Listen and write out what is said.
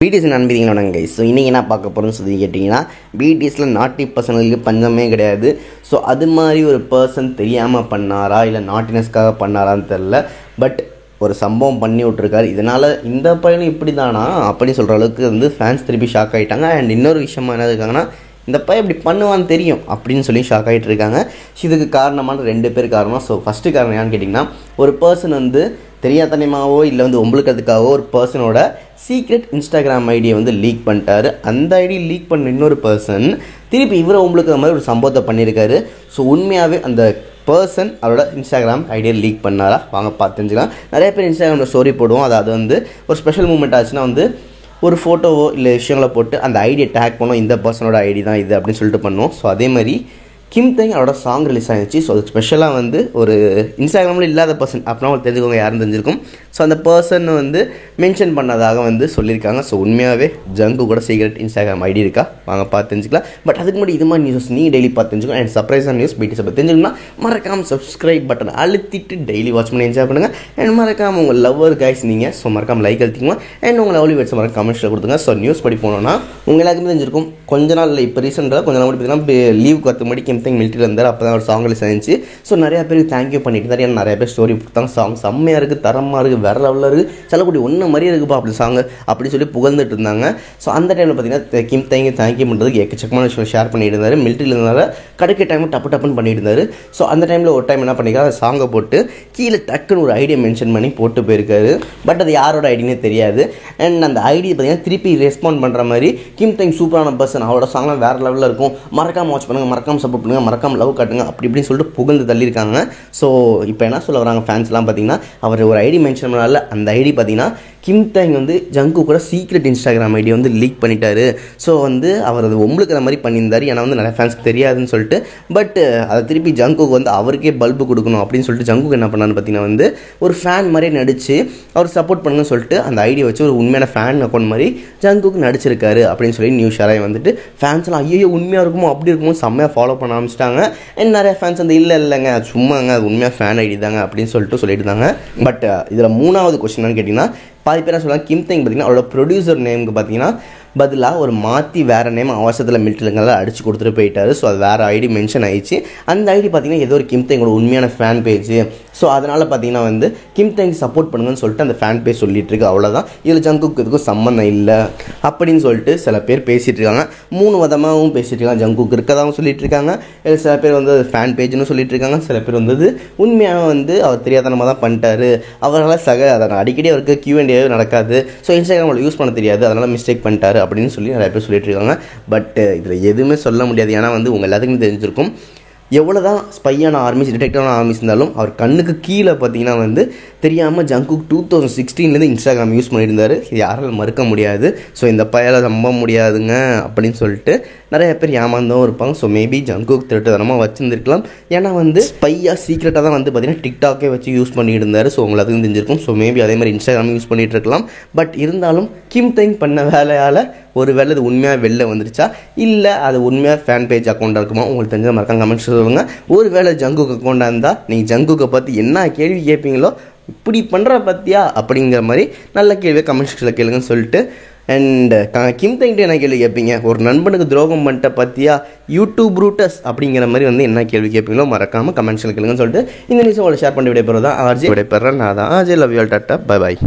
BDS நண்பீங்களோட guys. So இன்றைக்கி என்ன பார்க்க போகிறோன்னு சொல்லி கேட்டிங்கன்னா, பிடிஎஸில் நாட்டி பர்சனலுக்கு பஞ்சமே கிடையாது. ஸோ அது மாதிரி ஒரு பர்சன் தெரியாமல் பண்ணாரா இல்லை நாட்டினஸ்க்காக பண்ணாரான்னு தெரில. பட் ஒரு சம்பவம் பண்ணி விட்ருக்காரு. இதனால் இந்த பையனும் இப்படி தானா அப்படின்னு சொல்கிற அளவுக்கு ஃபேன்ஸ் திருப்பி ஷாக் ஆகிட்டாங்க. அண்ட் இன்னொரு விஷயமா என்ன இருக்காங்கன்னா, இந்த பையன் இப்படி பண்ணுவான்னு தெரியும் அப்படின்னு சொல்லி ஷாக் ஆகிட்டு இருக்காங்க. இதுக்கு காரணமான 2 பேர் காரணம். ஸோ ஃபஸ்ட்டு காரணம் என்னன்னு கேட்டிங்கன்னா, ஒரு பர்சன் தெரியாதனமாவோ இல்லை ஒம்பளுக்கிறதுக்காகவோ ஒரு பர்சனோட சீக்ரெட் இன்ஸ்டாகிராம் ஐடியை லீக் பண்ணிட்டாரு. அந்த ஐடி லீக் பண்ண இன்னொரு பர்சன் திருப்பி இவரை உங்களுக்கு மாதிரி ஒரு சம்பவத்தை பண்ணியிருக்காரு. ஸோ உண்மையாகவே அந்த பர்சன் அவரோட இன்ஸ்டாகிராம் ஐடியை லீக் பண்ணாரா வாங்க பார்த்து தெரிஞ்சுக்கலாம். நிறைய பேர் இன்ஸ்டாகிராமில் ஸ்டோரி போடுவோம். அதாவது ஒரு ஸ்பெஷல் மூமெண்ட் ஆச்சுன்னா ஒரு ஃபோட்டோவோ இல்லை விஷயங்களை போட்டு அந்த ஐடியை டேக் பண்ணோம், இந்த பர்சனோட ஐடி தான் இது அப்படின்னு சொல்லிட்டு பண்ணுவோம். ஸோ அதே மாதிரி கிம் தைங் அவரோட சாங் ரிலீஸ் ஆகிடுச்சு. ஸோ அது ஸ்பெஷலாக ஒரு இன்ஸ்டாகிராமில் இல்லாத பர்சன் அப்படின்னா அவங்க தெரிஞ்சுக்கோங்க யாரும் தெரிஞ்சிருக்கும். ஸோ அந்த பர்சன் மென்ஷன் பண்ணதாக சொல்லியிருக்காங்க. ஸோ உண்மையாகவே ஜங்கு கூட சீக்ரெட் இன்ஸ்டாகிராம் ஐடி இருக்கா வாங்க பார்த்து தெரிஞ்சுக்கலாம். பட் அதுக்கு முன்னாடி இது மாதிரி நியூஸ் நீ டெய்லி பார்த்து தெரிஞ்சுக்கணும். அண்ட் சர்ப்ரைஸான நியூஸ் பிடிஎஸ் பற்றி தெரிஞ்சுக்கணும்னா மறக்காமல் சப்ஸ்கிரைப் பட்டன் அழுத்திட்டு டெய்லி வாட்ச் பண்ணி என்ஜாய் பண்ணுங்கள். அண்ட் மறக்காமல் உங்கள் லவ்வர் கைஸ் நீங்கள் ஸோ மறக்காமல் லைக் அழுத்திக்குமா. அண்ட் உங்கள் லவ்லி வேர்ட்ஸ் மறக்காம கமெண்ட்ஸில் கொடுத்துங்க. ஸோ நியூஸ் படி போனோன்னா உங்கள் எல்லாருக்குமே தெரிஞ்சிருக்கும். கொஞ்ச நாள் இல்லை, இப்போ ரீசெண்டாக கொஞ்ச நாள் பார்த்தீங்கன்னா லீவுக்கு 10 மணிக்கு கிம் தைங் மிலிட்டரியில் இருந்தார். அப்போ தான் ஒரு சாங் ரிலீஸ் ஆகிடுச்சு. ஸோ நிறையா பேருக்கு தேங்க்யூ பண்ணிட்டு இருந்தார். ஏன்னா நிறைய பேர் ஸ்டோரி கொடுத்தாங்க. சாங் செம்மையாக இருக்குது, தரமாக இருக்குது, வேறு லெவலில் இருக்குது, சொல்லக்கூடிய ஒன்று மாதிரியே இருக்குப்பா அப்படி சாங் அப்படி சொல்லி புகழ்ந்துட்டு இருந்தாங்க. ஸோ அந்த டைமில் பார்த்தீங்கன்னா கிம் தைங்க தேங்க்யூ பண்ணுறதுக்கு எக்கச்சக்கமான விஷயம் ஷேர் பண்ணிட்டு இருந்தார். மிலிட்டரியில் இருந்தால கிடைக்க டைம் டப்புன்னு பண்ணிட்டு இருந்தார். ஸோ அந்த டைமில் ஒரு டைம் என்ன பண்ணிக்காரு, சாங்கை போட்டு கீழே டக்குன்னு ஒரு ஐடியா மென்ஷன் பண்ணி போட்டு போயிருக்காரு. பட் அது யாரோட ஐடினே தெரியாது. அண்ட் அந்த ஐடியை பார்த்தீங்கன்னா திருப்பி ரெஸ்பாண்ட் பண்ணுற மாதிரி கிம் தைங் சூப்பரான பர்சன், அவரோட சாங்லாம் வேறு லெவலில் இருக்கும், மறக்காமல் வாட்ச் பண்ணுங்கள், மறக்காமல் சப்போர்ட் பண்ணுங்கள், மறக்காமல் லவ் காட்டுங்க அப்படி இப்படின்னு சொல்லிட்டு புகழ்ந்து தள்ளியிருக்காங்க. ஸோ இப்போ என்ன சொல்ல வராங்க ஃபேன்ஸ்லாம் பார்த்தீங்கன்னா, அவர் ஒரு ஐடி மென்ஷன் பண்ணால அந்த ஐடி பார்த்தீங்கன்னா கிம் தைங் ஜங்கு கூட சீக்ரெட் இன்ஸ்டாகிராம் ஐடி லீக் பண்ணிட்டாரு. ஸோ அவர் அது ஒம்பளுக்கிற மாதிரி பண்ணியிருந்தார். ஏன்னா நிறைய ஃபேன்ஸ்க்கு தெரியாதுன்னு சொல்லிட்டு. பட் அதை திருப்பி ஜங்குக்கு அவருக்கே பல்பு கொடுக்கணும் அப்படின்னு சொல்லிட்டு ஜங்குக்கு என்ன பண்ணான்னு பார்த்தீங்கன்னா ஒரு ஃபேன் மாதிரியே நடிச்சு அவர் சப்போர்ட் பண்ணுங்கன்னு சொல்லிட்டு அந்த ஐடியை வச்சு ஒரு உண்மையான ஃபேன் அக்கௌண்ட் மாதிரி ஜங்குக்கு நடிச்சிருக்காரு அப்படின்னு சொல்லி நியூஸ் ஷேராக ஃபேன்ஸ்லாம் ஐயோ உண்மையாக இருக்குமோ அப்படி இருக்குமோ செம்மையாக ஃபாலோ பண்ண ஆரம்பிச்சிட்டாங்க. அண்ட் நிறைய ஃபேன்ஸ் இல்லைங்க சும்மாங்க அது உண்மையாக ஃபேன் ஐடி தாங்க அப்படின்னு சொல்லிட்டு இருந்தாங்க. பட் இதில் 3வது கொஸ்டின் கேட்டிங்கன்னா, பாதி பேர் சொல்லுவாங்க கிம் தைங் பார்த்தீங்கன்னா அவரோட ப்ரொடியூசர் நேமுக்கு பார்த்தீங்கன்னா பதிலாக ஒரு மாற்றி வேறு நேம் அவசரத்தில் மிலிட்டரிங்கெல்லாம் அடிச்சு கொடுத்துட்டு போயிட்டாரு. ஸோ அது வேறு ஐடி மென்ஷன் ஆயிடுச்சு. அந்த ஐடி பார்த்தீங்கன்னா ஏதோ ஒரு கிம் தைங்கோட உண்மையான ஃபேன் பேஜ். ஸோ அதனால் பார்த்தீங்கன்னா கிம் தைங் சப்போர்ட் பண்ணுங்கன்னு சொல்லிட்டு அந்த ஃபேன் பேஜ் சொல்லிட்டு இருக்கு. அவ்வளோதான், இதில் ஜங்குக்கு இதுக்கும் சம்மந்தம் இல்லை அப்படின்னு சொல்லிட்டு சில பேர் பேசிகிட்டு இருக்காங்க. 3 விதமாகவும் பேசிகிட்டு இருக்காங்க. ஜங்குக்கு இருக்கதாகவும் சொல்லிட்டு இருக்காங்க, இல்லை சில பேர் ஃபேன் பேஜ்னு சொல்லிட்டு இருக்காங்க, சில பேர் உண்மையாக அவர் தெரியாதனமாக தான் பண்ணிட்டாரு, அவரால் அதை அடிக்கடி அவருக்கு Q&A நடக்காது, ஸோ இன்ஸ்டாகிராமில் யூஸ் பண்ண தெரியாது, அதனால் மிஸ்டேக் பண்ணிட்டாரு அப்படின்னு சொல்லி நிறைய பேர் சொல்லிட்டு இருக்காங்க. பட் இதில் எதுவுமே சொல்ல முடியாது. ஏன்னா உங்கள் எல்லாத்துக்குமே தெரிஞ்சிருக்கும், எவ்வளோதான் ஸ்பையான ஆர்மிஸ் டிடெக்டிவான ஆர்மிஸ் இருந்தாலும் அவர் கண்ணுக்கு கீழே பார்த்தீங்கன்னா தெரியாமல் ஜங்குக் 2016 இன்ஸ்டாகிராம் யூஸ் பண்ணியிருந்தார். இது யாராலும் மறுக்க முடியாது. ஸோ இந்த பையனை நம்ப முடியாதுங்க அப்படின்னு சொல்லிட்டு நிறைய பேர் ஏமாந்தும் இருப்பாங்க. ஸோ மேபி ஜங்குக் திருட்டுத்தனமாக வச்சுருந்துருக்கலாம். ஏன்னா ஸ்பையாக சீக்ரெட்டாக தான் பார்த்தீங்கன்னா டிக்டாக்கே வச்சு யூஸ் பண்ணிட்டு இருந்தார். ஸோ உங்களுக்கு அதுவும் தெரிஞ்சிருக்கும். ஸோ மேபி அதே மாதிரி இன்ஸ்டாகிராம் யூஸ் பண்ணிகிட்டு இருக்கலாம். பட் இருந்தாலும் கிம் தைங் பண்ண வேலையால் ஒரு வேலை இது உண்மையாக வெளில வந்துருச்சா இல்லை அது உண்மையாக ஃபேன் பேஜ் அக்கௌண்ட்டாக இருக்குமா உங்களுக்கு தெரிஞ்ச மறக்காம கமெண்ட்ஸ் சொல்லுங்கள். ஒரு வேளை ஜங்குக்கு அக்கௌண்ட்டாக இருந்தால் நீங்கள் ஜங்குக்கை பற்றி என்ன கேள்வி கேட்பீங்களோ, இப்படி பண்ணுற பற்றியா அப்படிங்கிற மாதிரி நல்ல கேள்வியை கமெண்ட் செக்ஷனில் கேளுங்கன்னு சொல்லிட்டு. அண்ட் கிம் தைங்கிட்ட என்ன கேள்வி கேட்பீங்க, ஒரு நண்பனுக்கு துரோகம் பண்ணிட்ட பற்றியா யூடியூப் ரூட்டஸ் அப்படிங்கிற மாதிரி என்ன கேள்வி கேட்பீங்களோ மறக்காமல் கமெண்ட் செக்ஷனில் கேளுங்கன்னு சொல்லிட்டு இந்த நியூஸை உங்களை ஷேர் பண்ணி விடைபெறதான் ஆர்ஜே விடைபெறேன். நான் தான் RJ. Love you all. Tata bye bye.